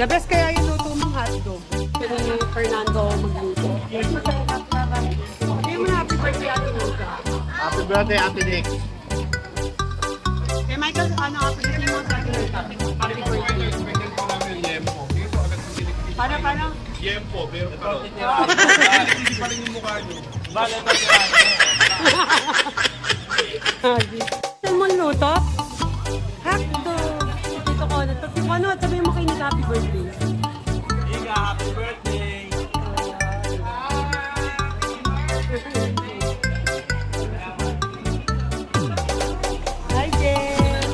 The best kaya yung luto mong hotdog. Pero ni Fernando magluto. Hindi mo na happy birthday Ate Nika. Happy birthday, Ate Nick. Kay Michael, ano, happy birthday mo sa Ate Nika. Happy birthday. Paano? Yempo, pero hindi pa rin yung mukha nyo. Bale, Saan mo luto? Hotdog. Dito ko na. Tapos yung ano, sabihin mo kay Nika happy birthday. Ika, happy birthday. Hi, Jen.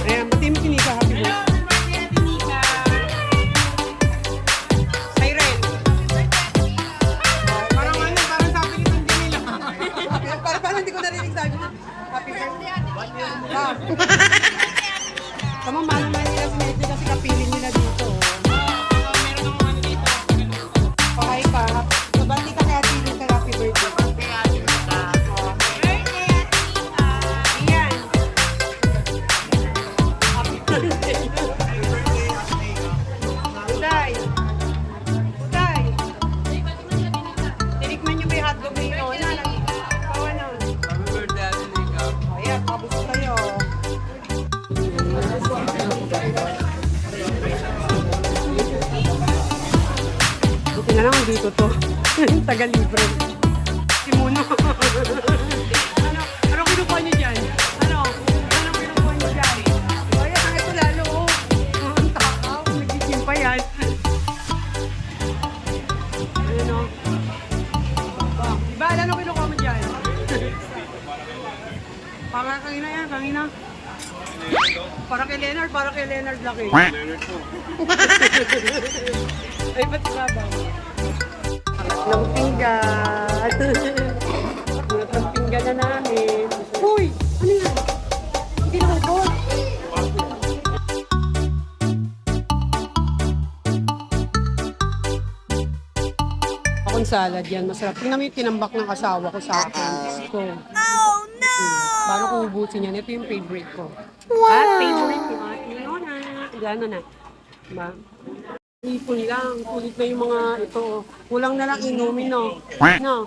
Ayan, batiin mo si Nika happy birthday. Siren. Parang ano, parang sabi ni Sandy nila. Parang hindi ko narinig sabi mo. Happy birthday. Wow. Tama, mahal nila si Nettie kasi kapiling nila dito. Okay pa. Mabati ka kaya piling ka happy birthday. Iyan. Happy birthday. Uday. Uday. Tinikman niyo ba yung hotdog ni Nona? Kawa na. Happy birthday, Ate Nick. Ayan, tapos tayo. Buti na lang dito to. Taga-libre. Si Muno. Ano kinukuha niyo dyan? Ano kinukuha niyo dyan? O yan, ito lalo. Ang takaw. Nagiging pa yan. Ano? Diba, ano kinukuha mo dyan? Kanina yan, kanina. Para kay Leonard laki. Leonard po. Ay, ba't sabaw? Tatlong pinggan. Tatlong pinggan na namin. Uy! Ano yan? Hindi naman ko. Akong salad yan. Masarap. Tingnan mo yung tinambak ng asawa ko sa akin. So, oh no! Paano kung ubusin yan? Ito yung favorite ko. Wow! At favorite ko. Nona. Gano na. Diba? Ipon lang. Kulit na yung mga ito. Kulang na lang inumin, no? No?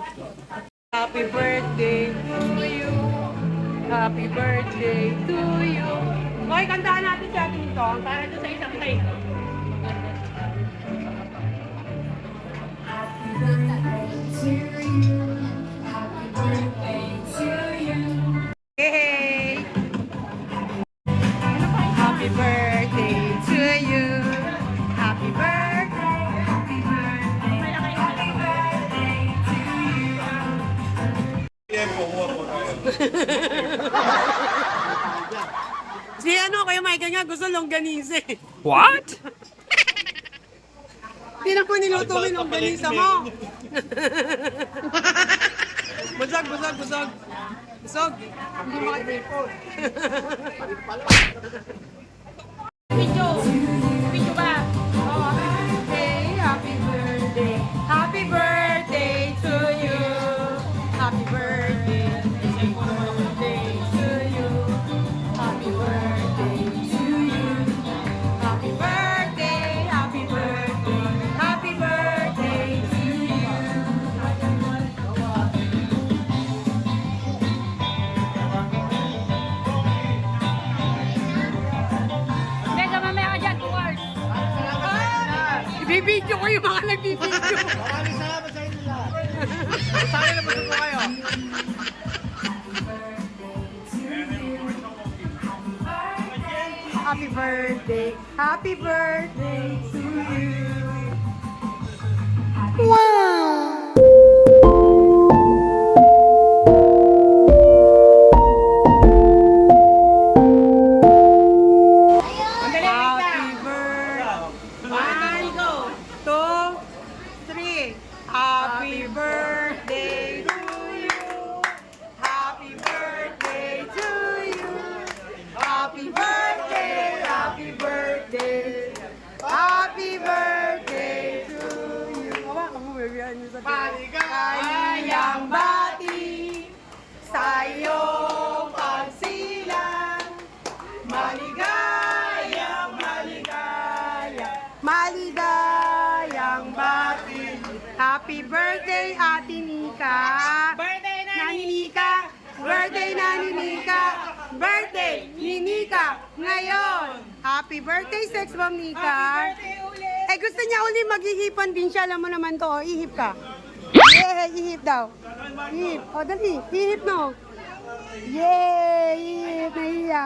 Happy birthday to you. Happy birthday to you. Okay, kantaan natin sa atin ito. Para doon sa isang tayo. Hey! Happy birthday to you. Happy birthday. Happy birthday. Happy birthday to you. Yempo, huwag po tayo. Si ano, Kuya Michael nga gusto longganisa eh. What? Tinan ko niluto mo yung longganisa mo. Busog. Busog. Hindi makatripod. Video ba? Oh, happy birthday. Happy birthday to you. Happy birthday. Happy birthday to you. Happy birthday to you. Happy birthday. Happy birthday. Happy birthday to you. Mega, mamaya ka dyan, 2 hours. Ibibidyo ko yung mga nagbibidyo. Maraming salamat sa inyo lahat. Sana na po kayo. Happy birthday. Happy birthday to you. Happy birthday. 1, 2, 3. Happy birthday to you. Happy birthday to you. Happy birthday. Happy birthday. Maligayang bati sa iyong pagsilang. Maligayang bati. Happy birthday, Ate Nika. Birthday na Nani Nika. Birthday, Nani Nika. Birthday, ni Nika. Ngayon. Happy birthday, Sex Bomb Nika. Eh, gusto niya uli maghihipan din siya. Alam mo naman to. Oh, ihip ka. Yeah, ihip daw. Ihip. O, dali. Ihip no. Yay! Ihip. Nahiya.